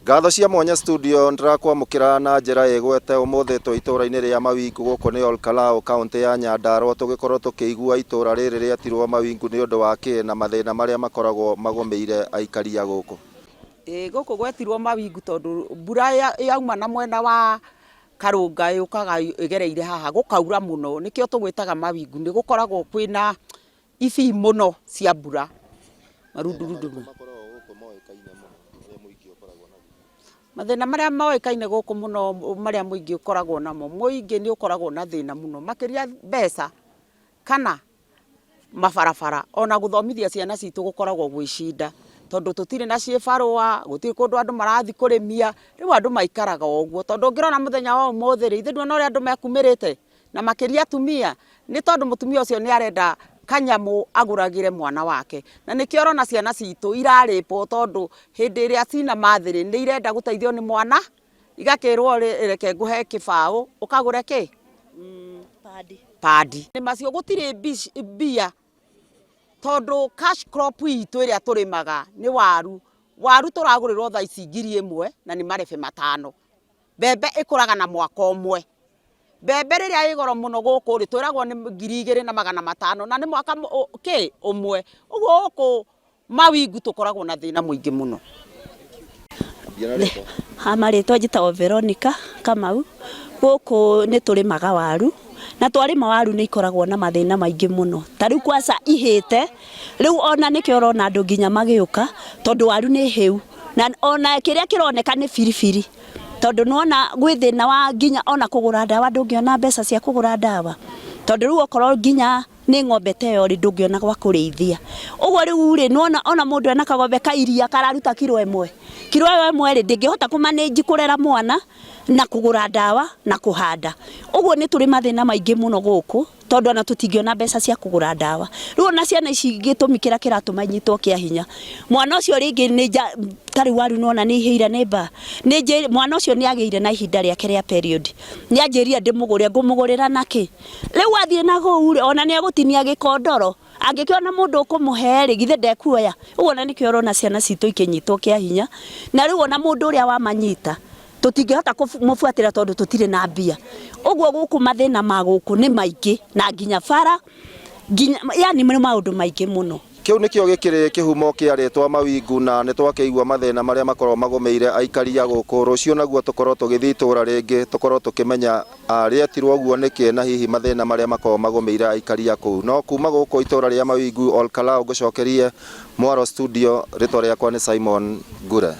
Ngatho cia mwanya studio ndirakwamukira na njira igwete umuthi twi itura-ini ria Mawingu guku ni Olkalau kaunti ya Nyandarua tugikorwo tukiigua itura riri riatirwo Mawingu ni undu wa ki na mathina maria makoragwo magomeire aikari a guku. Guku gwetirwo Mawingu tondu mbura yauma na mwena wa Karunga yukaga igereire haha gukaura muno nikio tugwitaga Mawingu ni gukoragwo kwina ibi muno cia mbura marundurundu. Mathina maria moikaine guku muno maria muingi ukoragwo namo muingi ni ukoragwo na thina muno makiria mbeca kana mabarabara ona guthomithia ciana citu gukoragwo gwishinda tondu tutire na ciefarwa gutire kundu andu marathi kurimia riu andu maikaraga oguo tondu ngirona muthenya wa umuthi ri ithu no ri andu mekumirite na makiria atumia ni tondu mutumia ucio ni arenda kanyamu aguragire mwana wake na nikio rona ciana citu iraripo tondu hindi iria cina mathiri ni irenda guteithio ni mwana igakirwo reke nguhe kibao ukagure ki padi ni macio gutire bia tondu cash crop itu iria turimaga ni waru turagurirwo tha ici 1,000 na ni marefe 5 bebe ikuraga na mwaka umwe bebe riria igoro muno guku ri twiragwo ni 2,500 na ni mwaka ki umwe uguo guku Mawingu tukoragwo na thina muingi muno. Amaritwa njitagwo Veronica Kamau guku ni turimaga waru na twarima waru ni ikoragwo na mathina maingi muno tariu kwasa ihite riu ona nikio rona andu nginya magiuka tondu waru ni hiu na ona kiria kironeka ni firifiri tondu nona gwithina wa nginya ona kugura dawa ndungiona mbeca cia kugura dawa tondu riu okorwo nginya ni ng'ombe teyo ri ndungiona gwa kurithia uguo riu ri nona ona mundu ena kagombe ka iria kararuta kilo 1 ri ndingihota kumanage kurera mwana na kugura dawa na kuhanda uguo ni turi mathina maingi muno guku tondu ona tutingiona mbeca cia kugura dawa riu na ciana ici gitumikira kiratumanyitwo kia hinya mwana ucio ringi ni tari waru nona ni ihira neba ni mwana ucio ni ageire na ihinda riake ria period ni anjiria ndimugure ngumugurira naki riu athie na guu ona ni agutinia gikondoro angikiona mundu ukumuhe githe ndekuoya uguo na nikio rona ciana citu ikinyitwo kia hinya na riu ona mundu uria wamanyita tutingihota kumufuatira tondu tutire na mbia uguo guku mathina ma guku ni maingi na nginya bara nginya yani maundu maingi muno. Kiu nikio gikiri kihumo kia ritwa Mawingu na ni twakeigua mathina maria makorwo magomeire aikari a guku rucio naguo tukorwo tugithii itura ringi tukorwo tukimenya rietirwo uguo niki na hihi mathina maria makorwo magomeire aikari a kuu no kuma guku itura ria Mawingu Olkalau gucokerie Mwaro studio ritwa riakwa ni Simon Ngure.